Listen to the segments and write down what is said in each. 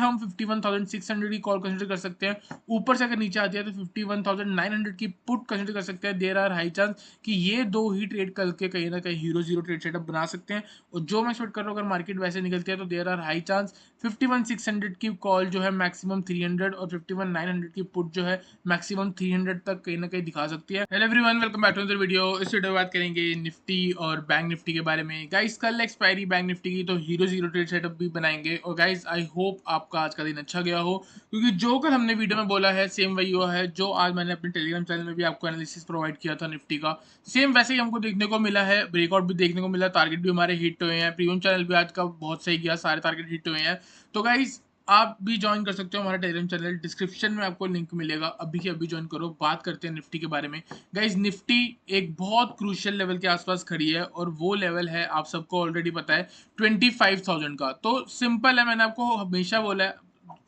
हम 51,600 की call consider कर सकते हैं। ऊपर से अगर नीचे आती है तो 51,900 की पुट कंसिडर कर सकते हैं। देयर आर हाई चांस कि ये दो ही ट्रेड करके कहीं ना कहीं हीरो जीरो ट्रेड सेटअप बना सकते हैं। और जो मैं एक्सपेक्ट कर रहा हूँ, अगर मार्केट वैसे निकलती है तो देयर आर हाई चांस 51,600 की कॉल जो है मैक्सिमम 300 और 51,900 की पुट जो है मैक्सिमम 300 तक कहीं ना कहीं दिखा सकती है। Hello everyone, welcome back to another video. इस वीडियो में बात करेंगे निफ्टी और बैंक निफ्टी के बारे में। गाइस कल एक्सपायरी बैंक निफ्टी की, तो हीरो जीरो ट्रेड सेटअप भी बनाएंगे। और गाइस आई होप आपका आज का दिन अच्छा गया हो, क्योंकि जो कल हमने वीडियो में बोला है सेम वही हुआ है जो आज मैंने अपने टेलीग्राम चैनल में भी आपको एनालिसिस प्रोवाइड किया था निफ्टी का। सेम वैसे ही हमको देखने को मिला है, ब्रेकआउट भी देखने को मिला, टारगेट भी हमारे हिट हुए हैं। प्रीमियम चैनल भी आज का बहुत सही गया, सारे टारगेट हिट हुए हैं। तो गाइस आप भी ज्वाइन कर सकते हो हमारा टेलीग्राम चैनल, डिस्क्रिप्शन में आपको लिंक मिलेगा, अभी के अभी ज्वाइन करो। बात करते हैं निफ्टी के बारे में। गाइज निफ्टी एक बहुत क्रूशियल लेवल के आसपास खड़ी है, और वो लेवल है आप सबको ऑलरेडी पता है 25,000 का। तो सिंपल है, मैंने आपको हमेशा बोला है,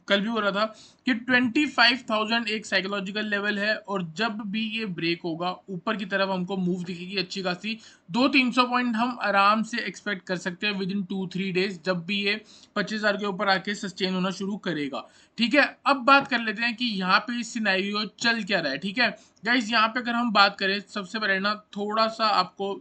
कल भी बोला था कि 25,000 एक साइकोलॉजिकल लेवल है, और जब भी ये ब्रेक होगा ऊपर की तरफ हमको मूव दिखेगी अच्छी खासी। 200-300 पॉइंट हम आराम से एक्सपेक्ट कर सकते हैं विद इन 2-3 डेज, जब भी ये 25,000 के ऊपर आके सस्टेन होना शुरू करेगा। ठीक है, अब बात कर लेते हैं कि यहाँ पे सिनेरियो चल क्या रहा है। ठीक है गाइज, यहाँ पे अगर हम बात करें, सबसे पहले ना थोड़ा सा आपको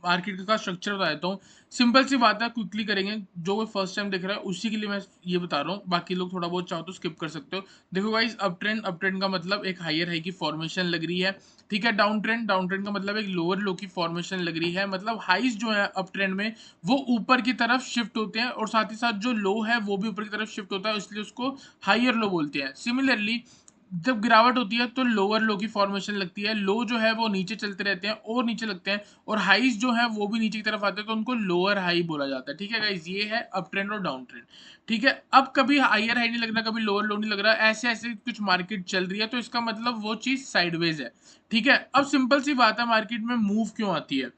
मार्केट का स्ट्रक्चर बता देता हूँ। सिंपल सी बात है, क्विकली करेंगे। जो कोई फर्स्ट टाइम देख रहा है उसी के लिए मैं ये बता रहा हूँ, बाकी लोग थोड़ा बहुत चाहो तो स्किप कर सकते हो। देखो गाइस, अप ट्रेंड का मतलब एक हायर हाई की फॉर्मेशन लग रही है। ठीक है, डाउन ट्रेंड का मतलब एक लोअर लो की फॉर्मेशन लग रही है। मतलब हाइज जो है अप ट्रेंड में वो ऊपर की तरफ शिफ्ट होते हैं, और साथ ही साथ जो लो है वो भी ऊपर की तरफ शिफ्ट होता है, इसलिए उसको हायर लो बोलते हैं। सिमिलरली जब गिरावट होती है तो लोअर लो की फॉर्मेशन लगती है। लो जो है वो नीचे चलते रहते हैं और नीचे लगते हैं, और हाईज जो है वो भी नीचे की तरफ आते हैं, तो उनको लोअर हाई बोला जाता है। ठीक है गाइस, ये है अप ट्रेंड और डाउन ट्रेंड। ठीक है, अब कभी हायर हाई नहीं लग रहा, कभी लोअर लो नहीं लग रहा, ऐसे ऐसे कुछ मार्केट चल रही है, तो इसका मतलब वो चीज साइडवेज है। ठीक है, अब सिंपल सी बात है, मार्केट में मूव क्यों आती है?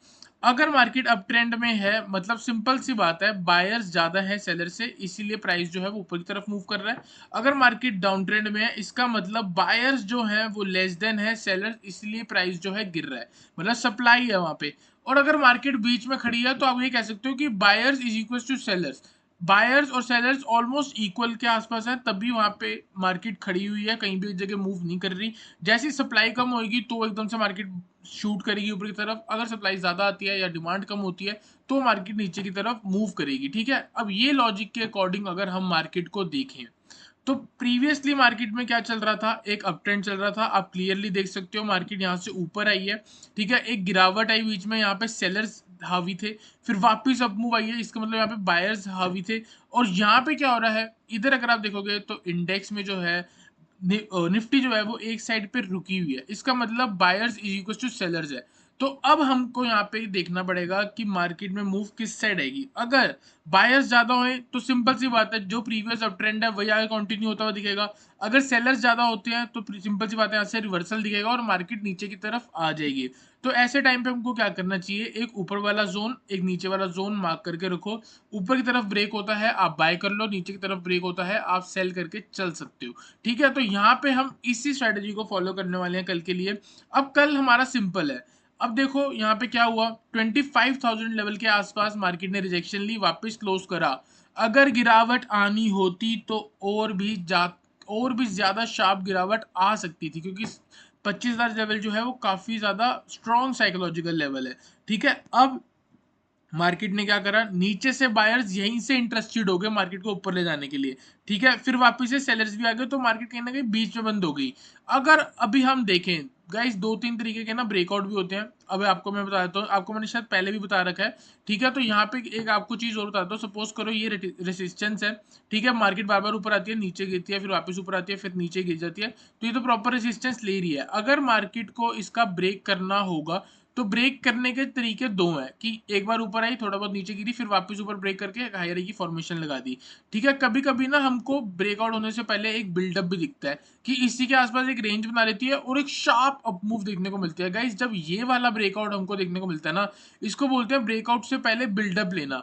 अगर मार्केट अप ट्रेंड में है, मतलब सिंपल सी बात है, बायर्स ज्यादा है सेलर से, इसीलिए प्राइस जो है वो ऊपर की तरफ मूव कर रहा है। अगर मार्केट डाउन ट्रेंड में है, इसका मतलब बायर्स जो है वो लेस देन है सेलर, इसलिए प्राइस जो है गिर रहा है, मतलब सप्लाई है वहां पे। और अगर मार्केट बीच में खड़ी है, तो आप ये कह सकते हो कि buyers is equal to sellers. Buyers और सेलर्स ऑलमोस्ट इक्वल के आसपास है, तभी वहां पे मार्केट खड़ी हुई है, कहीं भी एक जगह मूव नहीं कर रही। जैसी सप्लाई कम होगी तो एकदम से मार्केट शूट करेगी ऊपर की तरफ। अगर सप्लाई ज्यादा आती है या डिमांड कम होती है, तो मार्केट नीचे की तरफ मूव करेगी। ठीक है, अब ये लॉजिक के अकॉर्डिंग अगर हम मार्केट को देखें, तो प्रीवियसली मार्केट में क्या चल रहा था, एक अप ट्रेंड चल रहा था। आप क्लियरली देख सकते हो मार्केट यहाँ से ऊपर आई है। ठीक है, एक गिरावट आई बीच में, यहाँ पे सेलर्स हावी थे, फिर वापस अप मूव आई है, इसका मतलब यहाँ पे बायर्स हावी थे। और यहाँ पे क्या हो रहा है, इधर अगर आप देखोगे तो इंडेक्स में जो है निफ्टी जो है वो एक साइड पे रुकी हुई है, इसका मतलब buyers is equal to sellers है। तो अब हमको यहाँ पे देखना पड़ेगा कि मार्केट में मूव किस साइड आएगी। अगर बायर्स ज्यादा होए तो सिंपल सी बात है, जो प्रीवियस अप ट्रेंड है वही आगे कंटिन्यू होता हुआ दिखेगा। अगर सेलर्स ज्यादा होते हैं तो सिंपल सी बात है, यहाँ से रिवर्सल दिखेगा और मार्केट नीचे की तरफ आ जाएगी। तो ऐसे टाइम पे हमको क्या करना चाहिए, एक ऊपर वाला जोन एक नीचे वाला जोन मार्क करके रखो। ऊपर की तरफ ब्रेक होता है आप बाय कर लो, नीचे की तरफ ब्रेक होता है आप सेल करके चल सकते हो। ठीक है, तो यहाँ पे हम इसी स्ट्रेटेजी को फॉलो करने वाले हैं कल के लिए। अब कल हमारा सिंपल है। अब देखो यहाँ पे क्या हुआ, 25,000 लेवल के आसपास मार्केट ने रिजेक्शन ली, वापस क्लोज करा। अगर गिरावट आनी होती तो और भी ज्यादा शार्प गिरावट आ सकती थी, क्योंकि 25,000 लेवल जो है वो काफी ज्यादा स्ट्रॉन्ग साइकोलॉजिकल लेवल है। ठीक है, अब मार्केट ने क्या करा, नीचे से बायर्स यहीं से इंटरेस्टेड हो गए मार्केट को ऊपर ले जाने के लिए। ठीक है, फिर वापस से सेलर्स भी आ गए, तो मार्केट कहीं ना कहीं बीच में बंद हो गई। अगर अभी हम देखें गाइस, दो तीन तरीके के ना ब्रेकआउट भी होते हैं। अब आपको मैं बता देता हूँ, आपको मैंने शायद पहले भी बता रखा है। ठीक है, तो यहाँ पे एक आपको चीज और बताता हूँ। सपोज करो ये रेसिस्टेंस है। ठीक है, मार्केट बार बार ऊपर आती है, नीचे गिरती है, फिर वापस ऊपर आती है, फिर नीचे गिर जाती है, तो ये तो प्रॉपर रेसिस्टेंस ले रही है। अगर मार्केट को इसका ब्रेक करना होगा, तो ब्रेक करने के तरीके दो हैं, कि एक बार ऊपर आई, थोड़ा बहुत नीचे गिरी, फिर वापस ऊपर ब्रेक करके एक हायर की फॉर्मेशन लगा दी। ठीक है, कभी कभी ना हमको ब्रेकआउट होने से पहले एक बिल्डअप भी दिखता है, कि इसी के आसपास एक रेंज बना लेती है और एक शार्प अप मूव देखने को मिलती है। गाइस, जब ये वाला ब्रेकआउट हमको देखने को मिलता है ना, इसको बोलते हैं ब्रेकआउट से पहले बिल्डअप लेना।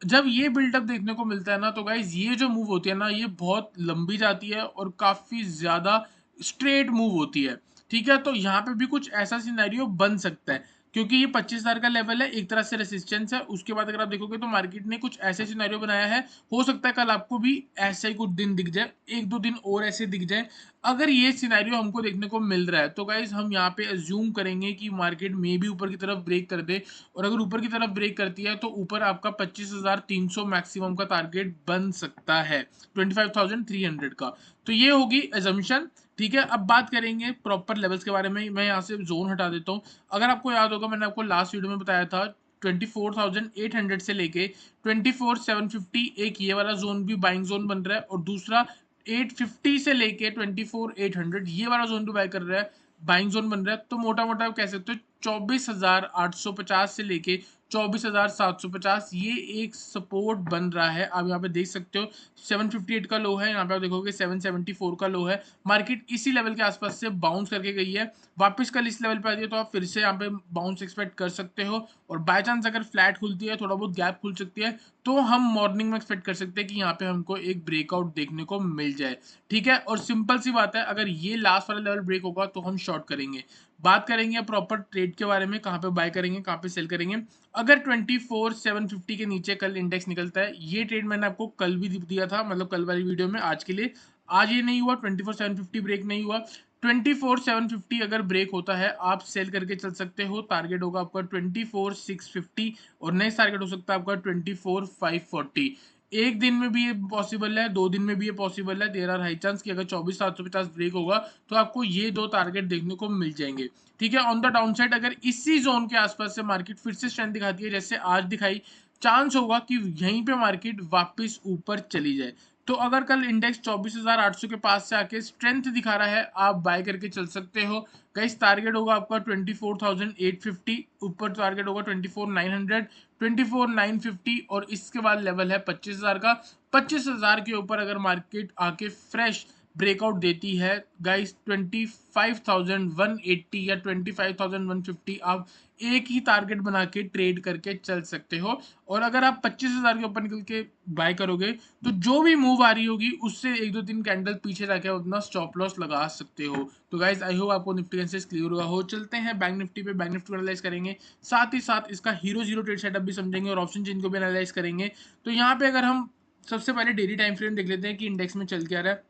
जब ये बिल्डअप देखने को मिलता है ना, तो गाइस ये जो मूव होती है ना, ये बहुत लंबी जाती है और काफी ज्यादा स्ट्रेट मूव होती है। ठीक है, तो यहाँ पे भी कुछ ऐसा सिनेरियो बन सकता है। क्योंकि ये 25,000 का लेवल है, एक तरह से रेसिस्टेंस है। उसके बाद अगर आप देखोगे तो मार्केट ने कुछ ऐसे सिनेरियो बनाया है, हो सकता है कल आपको भी ऐसा ही कुछ दिन दिख जाए, 1-2 दिन और ऐसे दिख जाए। अगर ये सिनेरियो हमको देखने को मिल रहा है तो गाइस हम यहाँ पे अज्यूम करेंगे कि मार्केट मे भी ऊपर की तरफ ब्रेक कर दे, और अगर ऊपर की तरफ ब्रेक करती है तो ऊपर आपका 25,300 मैक्सिमम का टारगेट बन सकता है, 25,300 का। तो ये होगी एजम्पशन। ठीक है, अब बात करेंगे प्रॉपर लेवल्स के बारे में। मैं यहाँ से जोन हटा देता हूँ। अगर आपको याद होगा, मैंने आपको लास्ट वीडियो में बताया था 24,800 से लेके 24,750 एक ये वाला जोन भी बाइंग जोन बन रहा है, और दूसरा 850 से लेके 24,800 ये वाला जोन भी बाय कर रहा है, बाइंग जोन बन रहा है। तो मोटा मोटा आप कह सकते हो 24,850 से लेके 24,750 ये एक सपोर्ट बन रहा है। आप यहाँ पे देख सकते हो 758 का लो है, यहाँ पे आप देखोगे 774 का लो है। मार्केट इसी लेवल के आसपास से बाउंस करके गई है, वापस कल इस लेवल पे आती है तो आप फिर से यहाँ पे बाउंस एक्सपेक्ट कर सकते हो। और बाय चांस अगर फ्लैट खुलती है, थोड़ा बहुत गैप खुल सकती है, तो हम मॉर्निंग में एक्सपेक्ट कर सकते हैं कि यहाँ पे हमको एक ब्रेकआउट देखने को मिल जाए। ठीक है, और सिंपल सी बात है, अगर ये लास्ट वाला लेवल ब्रेक होगा तो हम शॉर्ट करेंगे। बात करेंगे प्रॉपर ट्रेड के बारे में, कहाँ पे बाय करेंगे, कहाँ पे सेल करेंगे। अगर 24,750 के नीचे कल इंडेक्स निकलता है, ये ट्रेड मैंने आपको कल भी दिया था, मतलब कल वाली वीडियो में। आज के लिए आज ये नहीं हुआ, 24,750 ब्रेक नहीं हुआ। 24,750 अगर ब्रेक होता है, आप सेल करके चल सकते हो। टारगेट होगा आपका 24,650, और नेक्स्ट टारगेट हो सकता है आपका 24,540। एक दिन में भी ये पॉसिबल है, 2 दिन में भी ये पॉसिबल है। देयर आर हाई चांस कि अगर 24,750 ब्रेक होगा तो आपको ये 2 टारगेट देखने को मिल जाएंगे। ठीक है, ऑन द डाउन साइड अगर इसी जोन के आसपास से मार्केट फिर से स्ट्रेंथ दिखाती है, जैसे आज दिखाई, चांस होगा कि यहीं पे मार्केट वापस ऊपर चली जाए। तो अगर कल इंडेक्स 24,800 के पास से आके स्ट्रेंथ दिखा रहा है, आप बाय करके चल सकते हो। गाइस टारगेट होगा आपका 24,850, ऊपर टारगेट होगा 24,900, 24,950, और इसके बाद लेवल है 25,000 का। 25,000 के ऊपर अगर मार्केट आके फ्रेश ब्रेकआउट देती है गाइस, 25,180 या 25,150 आप एक ही टारगेट बना के ट्रेड करके चल सकते हो। और अगर आप 25,000 के ऊपर निकल के बाय करोगे तो जो भी मूव आ रही होगी उससे 1-2-3 कैंडल पीछे जाके अपना स्टॉप लॉस लगा सकते हो। तो गाइस आई होप आपको निफ्टी एनालिसिस क्लियर हुआ हो। चलते हैं बैंक निफ्टी पे, बैंक निफ्टी को एनालाइज करेंगे, साथ ही साथ इसका हीरो जीरो ट्रेड सेटअप भी समझेंगे और ऑप्शन चेन को भी एनालाइज करेंगे। तो यहाँ पे अगर हम सबसे पहले डेली टाइम फ्रेम देख लेते हैं कि इंडेक्स में चल क्या रहा है।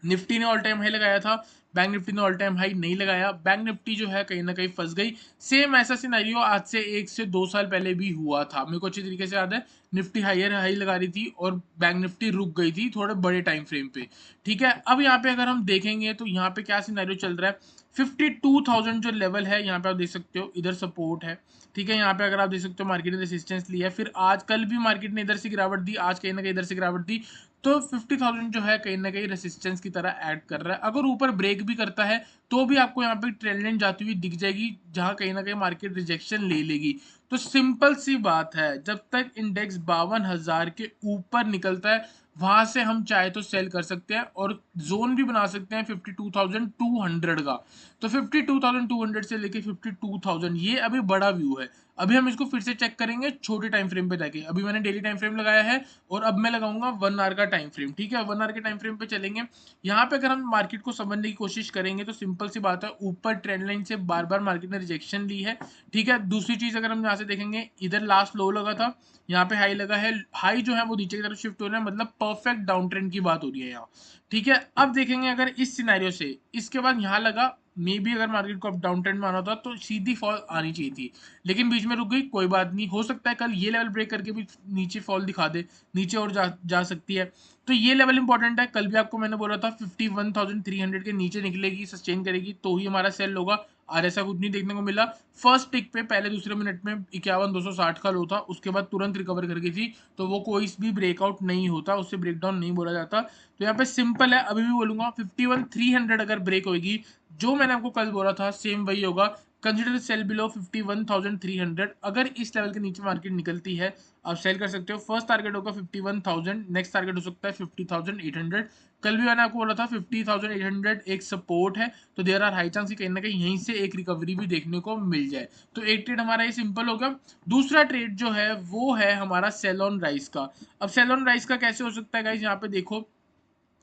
निफ्टी ने ऑल टाइम हाई लगाया था, बैंक निफ्टी ने ऑल टाइम हाई नहीं लगाया। बैंक निफ्टी जो है कहीं ना कहीं फंस गई। सेम ऐसा सिनेरियो आज से 1 से 2 साल पहले भी हुआ था, मेरे को अच्छी तरीके से याद है। निफ्टी हायर हाई लगा रही थी और बैंक निफ्टी रुक गई थी थोड़े बड़े टाइम फ्रेम पे। ठीक है, अब यहाँ पे अगर हम देखेंगे तो यहाँ पे क्या सिनेरियो चल रहा है। 52,000 जो लेवल है यहाँ पे आप देख सकते हो, इधर सपोर्ट है। ठीक है, यहाँ पे अगर आप देख सकते हो मार्केट ने रेसिस्टेंस लिया है, फिर आज कल भी मार्केट ने इधर से गिरावट दी, आज कहीं ना कहीं इधर से गिरावट दी। तो 50,000 जो है कहीं ना कहीं रेसिस्टेंस की तरह ऐड कर रहा है। अगर ऊपर ब्रेक भी करता है तो भी आपको यहाँ पे ट्रेंड लाइन जाती हुई दिख जाएगी, जहां कहीं ना कहीं मार्केट रिजेक्शन ले लेगी। तो सिंपल सी बात है, जब तक इंडेक्स 52,000 के ऊपर निकलता है, वहां से हम चाहे तो सेल कर सकते हैं और जोन भी बना सकते हैं 52,200 का। तो 52,200 से लेके 52,000 ये अभी बड़ा व्यू है। अभी हम इसको फिर से चेक करेंगे छोटे टाइम फ्रेम पे जाके। अभी मैंने डेली टाइम फ्रेम लगाया है और अब मैं लगाऊंगा 1 आवर का टाइम फ्रेम। ठीक है, 1 आवर के टाइम फ्रेम पे चलेंगे। यहाँ पे अगर हम मार्केट को समझने की कोशिश करेंगे तो सिंपल सी बात है, ऊपर ट्रेंड लाइन से बार बार मार्केट ने रिजेक्शन ली है। ठीक है, दूसरी चीज अगर हम यहाँ से देखेंगे, इधर लास्ट लो लगा था, यहाँ पे हाई लगा है, हाई जो है वो नीचे की तरफ शिफ्ट हो रहा है, मतलब परफेक्ट डाउन ट्रेंड की बात हो रही है यहाँ। ठीक है, अब देखेंगे अगर इस सिनेरियो से इसके बाद यहाँ लगा, मे बी अगर मार्केट को अब डाउन ट्रेंड में आना होता तो सीधी फॉल आनी चाहिए थी, लेकिन बीच में रुक गई, कोई बात नहीं, हो सकता है कल ये लेवल ब्रेक करके भी नीचे फॉल दिखा दे, नीचे और जा सकती है। तो ये लेवल इंपॉर्टेंट है। कल भी आपको मैंने बोला था 51,300 के नीचे निकलेगी, सस्टेन करेगी तो ही हमारा सेल होगा। और ऐसा कुछ नहीं देखने को मिला। फर्स्ट टिक पे पहले दूसरे मिनट में 51,260 का लो था, उसके बाद तुरंत रिकवर कर गई थी, तो वो कोई भी ब्रेकआउट नहीं होता, उससे ब्रेकडाउन नहीं बोला जाता। तो यहाँ पे सिंपल है, अभी भी बोलूंगा 51,300 अगर ब्रेक होगी, जो मैंने आपको कल बोला था सेम वही होगा। Consider cell below 51,300। अगर इस लेवल के नीचे मार्केट निकलती है, आप सेल कर सकते हो। फर्स्ट टारगेट होगा 51,000, नेक्स्ट टारगेट हो सकता है 50,800। कल भी मैंने आपको बोला था 50,800 एक सपोर्ट है, तो देयर आर हाई चांस कि कहीं ना कहीं यहीं से एक रिकवरी भी देखने को मिल जाए। तो एक ट्रेड हमारा ये सिंपल होगा। दूसरा ट्रेड जो है वो है हमारा सेल ऑन राइस का। अब सेल ऑन राइस का कैसे हो सकता है गाइस, यहाँ पे देखो,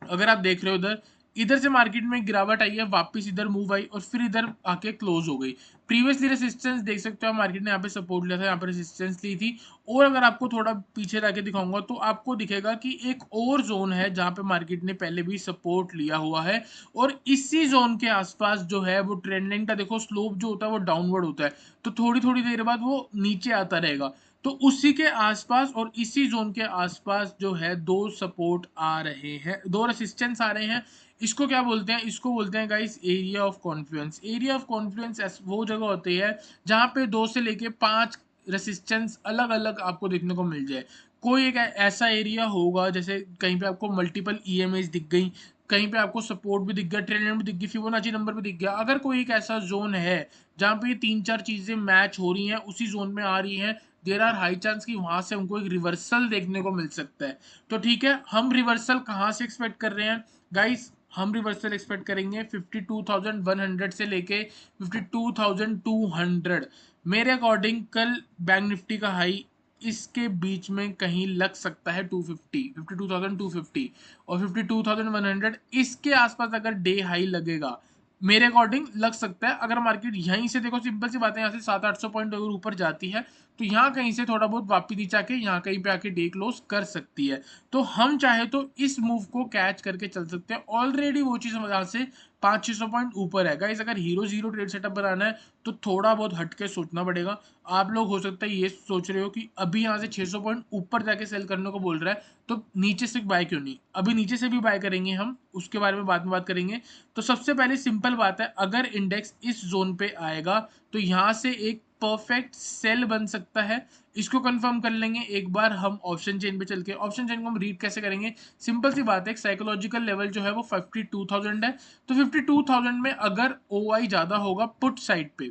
अगर आप देख रहे हो उधर इधर से मार्केट में गिरावट आई है, वापस इधर मूव आई और फिर इधर आके क्लोज हो गई। प्रीवियसली रेसिस्टेंस देख सकते हो, मार्केट ने यहाँ पे सपोर्ट लिया था, यहाँ पे रेसिस्टेंस ली थी। और अगर आपको थोड़ा पीछे जाके दिखाऊंगा तो आपको दिखेगा कि एक और जोन है जहाँ पे मार्केट ने पहले भी सपोर्ट लिया हुआ है, और इसी जोन के आसपास जो है वो ट्रेंड लाइन का देखो स्लोप जो होता है वो डाउनवर्ड होता है, तो थोड़ी थोड़ी देर बाद वो नीचे आता रहेगा। तो उसी के आसपास और इसी जोन के आसपास जो है दो सपोर्ट आ रहे हैं, दो रेसिस्टेंस आ रहे हैं। इसको क्या बोलते हैं? इसको बोलते हैं guys area of Confluence. Area of Confluence वो जगह होती है जहां पे 2 से लेके 5 रेसिस्टेंस अलग अलग आपको देखने को मिल जाए। कोई एक ऐसा एरिया होगा जैसे कहीं पे आपको मल्टीपल ईएमएस दिख गई, कहीं पे आपको सपोर्ट भी दिख गया, ट्रेंड लाइन भी दिख गई, फिबोनाची नंबर भी दिख गया। अगर कोई एक ऐसा जोन है जहाँ पे ये 3-4 चीजें मैच हो रही हैं, उसी जोन में आ रही हैं, देयर आर हाई चांस कि वहां से हमको एक रिवर्सल देखने को मिल सकता है। तो ठीक है, हम रिवर्सल कहाँ से एक्सपेक्ट कर रहे हैं गाइस? हम रिवर्सल एक्सपेक्ट करेंगे 52,100 से लेके 52,200। मेरे अकॉर्डिंग कल बैंक निफ्टी का हाई इसके बीच में कहीं लग सकता है 250, 52,250 और 52,100 इसके आसपास अगर डे हाई लगेगा मेरे अकॉर्डिंग लग सकता है। अगर मार्केट यहीं से देखो, सिंपल सी बात है, यहाँ से 700-800 पॉइंट अगर ऊपर जाती है तो यहाँ कहीं से थोड़ा बहुत वापस नीचे आके यहाँ कहीं पे आके डे क्लोज कर सकती है। तो हम चाहे तो इस मूव को कैच करके चल सकते हैं। ऑलरेडी वो चीज यहाँ से 500-600 पॉइंट ऊपर है गाइस। अगर हीरो जीरो ट्रेड सेटअप बनाना है तो थोड़ा बहुत हटके सोचना पड़ेगा। आप लोग हो सकता है ये सोच रहे हो कि अभी यहाँ से 600 पॉइंट ऊपर जाके सेल करने को बोल रहा है, तो नीचे से बाय क्यों नहीं? अभी नीचे से भी बाय करेंगे हम, उसके बारे में बाद में बात करेंगे। तो सबसे पहले सिंपल बात है, अगर इंडेक्स इस जोन पे आएगा तो यहाँ से एक परफेक्ट सेल बन सकता है। इसको कंफर्म कर लेंगे एक बार हम ऑप्शन चेन पे चल के। ऑप्शन चेन को हम रीड कैसे करेंगे? सिंपल सी बात है, साइकोलॉजिकल लेवल जो है वो 52,000 है। तो 52,000 में अगर OI ज्यादा होगा पुट साइड पे,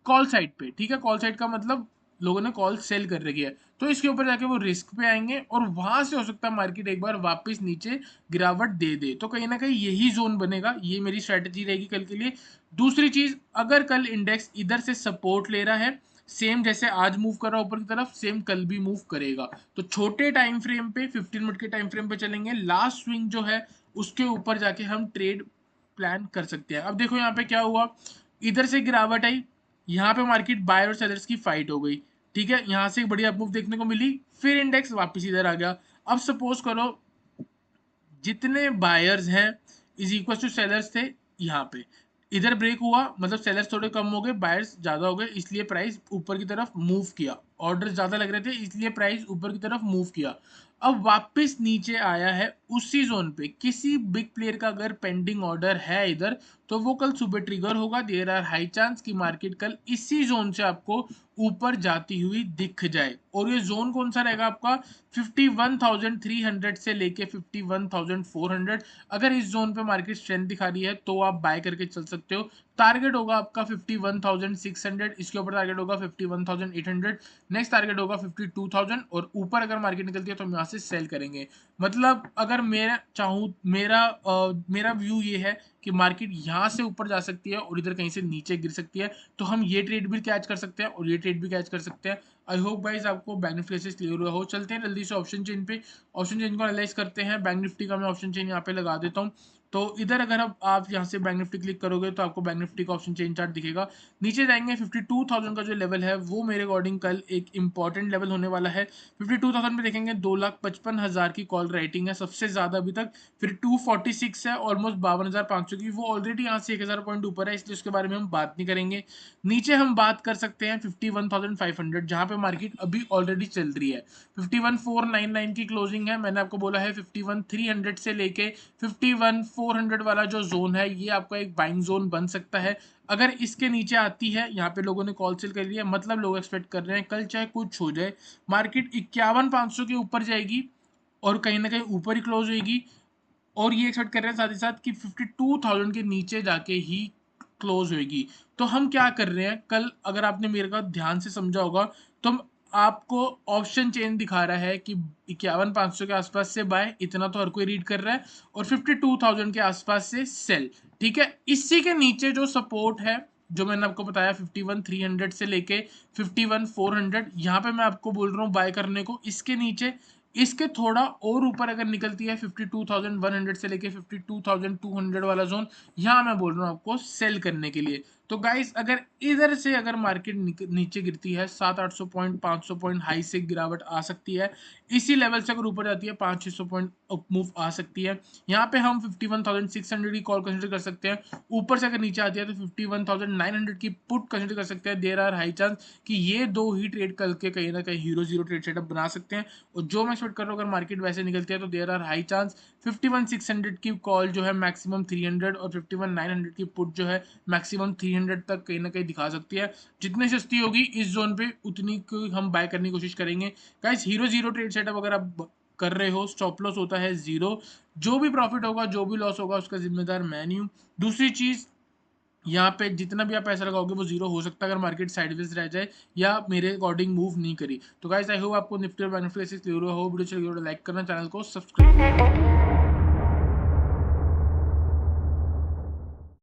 कॉल साइड पे, ठीक है, कॉल साइड का मतलब लोगों ने कॉल सेल कर रखी है, तो इसके ऊपर जाके वो रिस्क पे आएंगे और वहां से हो सकता है मार्केट एक बार वापस नीचे गिरावट दे दे। तो कहीं ना कहीं यही जोन बनेगा, ये मेरी स्ट्रेटेजी रहेगी कल के लिए। दूसरी चीज, अगर कल इंडेक्स इधर से सपोर्ट ले रहा है, सेम जैसे आज मूव कर रहा है ऊपर की तरफ, सेम कल भी मूव करेगा, तो छोटे टाइम फ्रेम पे 15 मिनट के टाइम फ्रेम पे चलेंगे। लास्ट स्विंग जो है उसके ऊपर जाके हम ट्रेड प्लान कर सकते हैं। अब देखो यहाँ पे क्या हुआ, इधर से गिरावट आई, यहाँ पे मार्केट बायर और सेलर्स की फाइट हो गई, ठीक है, यहाँ से एक बढ़िया मूव देखने को मिली, फिर इंडेक्स वापस इधर आ गया। अब सपोज करो जितने बायर्स हैं इज इक्वल टू सेलर्स थे यहाँ पे, इधर ब्रेक हुआ मतलब सेलर्स थोड़े कम हो गए, बायर्स ज्यादा हो गए, इसलिए प्राइस ऊपर की तरफ मूव किया। ऑर्डर ज्यादा लग रहे थे इसलिए प्राइस ऊपर की तरफ मूव किया। अब वापस नीचे आया है उसी जोन पे। किसी बिग प्लेयर का अगर पेंडिंग ऑर्डर है इधर तो वो कल सुबह ट्रिगर होगा। देयर आर हाई चांस कि मार्केट कल इसी जोन से आपको ऊपर जाती हुई दिख जाए। और ये जोन कौन सा रहेगा आपका? 51,300 से लेके 51,400। अगर इस जोन पे मार्केट स्ट्रेंथ दिखा रही है तो आप बाय करके चल सकते हो। टारगेट होगा आपका 51,600, इसके ऊपर टारगेट होगा 51,800, नेक्स्ट टारगेट होगा 52,000 और ऊपर अगर मार्केट निकलती है तो हम यहाँ से सेल करेंगे। मतलब अगर मेरा चाहूँ, मेरा व्यू ये है कि मार्केट यहाँ से ऊपर जा सकती है और इधर कहीं से नीचे गिर सकती है, तो हम ये ट्रेड भी कैच कर सकते हैं और ये ट्रेड भी कैच कर सकते हैं। आई होप गाइस आपको बैंक निफ्टी से क्लियर हुआ हो। चलते हैं जल्दी से ऑप्शन चेन पे, ऑप्शन चेन को एनालाइज करते हैं। बैंक निफ्टी का मैं ऑप्शन चेन यहाँ पे लगा देता हूँ। तो इधर अगर आप यहाँ से बैंक निफ्टी क्लिक करोगे तो आपको बैंक निफ्टी का ऑप्शन चेन चार्ट दिखेगा। नीचे जाएंगे 52,000 का जो लेवल है वो मेरे अकॉर्डिंग कल एक इंपॉर्टेंट लेवल होने वाला है। 52,000 में देखेंगे 2,55,000 की कॉल राइटिंग है सबसे ज्यादा अभी तक। फिर 246 है ऑलमोस्ट 52,500 की, वो ऑलरेडी यहाँ से 1,000 पॉइंट ऊपर है इसलिए उसके बारे में हम बात नहीं करेंगे। नीचे हम बात कर सकते हैं 51,500 जहां पे मार्केट अभी ऑलरेडी चल रही है। 51,499 की क्लोजिंग है। मैंने आपको बोला है 51,300 से लेके 51,400 वाला जो जोन है ये आपका एक बाइंग जोन बन सकता है। अगर इसके नीचे आती है, यहाँ पे लोगों ने कॉल सेल कर लिया, मतलब लोग एक्सपेक्ट कर रहे हैं कल चाहे कुछ हो जाए मार्केट 51,500 के ऊपर जाएगी और कहीं ना कहीं ऊपर ही क्लोज होगी। और ये एक्सपेक्ट कर रहे हैं साथ ही साथ कि 52,000 के नीचे जाके ही क्लोज होगी। तो हम क्या कर रहे हैं कल, अगर आपने मेरे का ध्यान से समझा होगा तो आपको ऑप्शन चेन दिखा रहा है कि 51,500 के आसपास से बाय, इतना तो हर कोई रीड कर रहा है, और 52,000 के आसपास से सेल, ठीक है। इसी के नीचे जो सपोर्ट है जो मैंने आपको बताया 51,300 से लेके 51,400, यहाँ पे मैं आपको बोल रहा हूँ बाय करने को। इसके नीचे इसके थोड़ा और ऊपर अगर निकलती है 52,100 से लेके 52,200 वाला जोन, यहाँ मैं बोल रहा हूँ आपको सेल करने के लिए। तो गाइस अगर इधर से अगर मार्केट नीचे गिरती है 700-800 पॉइंट 500 पॉइंट हाई से गिरावट आ सकती है। इसी लेवल से अगर ऊपर जाती है 500-600 पॉइंट अप मूव आ सकती है। यहाँ पे हम 51,600 की कॉल कंसिडर कर सकते हैं। ऊपर से अगर नीचे आती है तो 51,900 की पुट कंसिडर कर सकते हैं। देयर आर हाई चांस कि ये दो ही ट्रेड करके कहीं ना कहीं हीरो जीरो ट्रेड सेटअप बना सकते हैं। और जो मैं एक्सपेक्ट कर रहा हूँ अगर मार्केट वैसे निकलती है तो देयर आर हाई चांस 51,600 की कॉल जो है मैक्सिमम 300 और 51,900 की पुट जो है मैक्सिमम 300 तक कहीं ना कहीं दिखा सकती है। जितनी सस्ती होगी इस जोन पे उतनी को हम बाय करने की कोशिश करेंगे। Guys hero zero trade setup अगर आप कर रहे हो, स्टॉप लॉस होता है जीरो। जो भी प्रॉफिट होगा जो भी लॉस होगा उसका जिम्मेदार मैं नहीं हूँ। दूसरी चीज, यहाँ पे जितना भी आप पैसा लगाओगे वो जीरो हो सकता है अगर मार्केट साइडवेज रह जाए या मेरे अकॉर्डिंग मूव नहीं करी। तो गाइस आई होप आपको निफ्टी और बैंक निफ्टी ऐसे क्लियर हुआ हो। वीडियो चलिए लाइक करना, चैनल को सब्सक्राइब करना।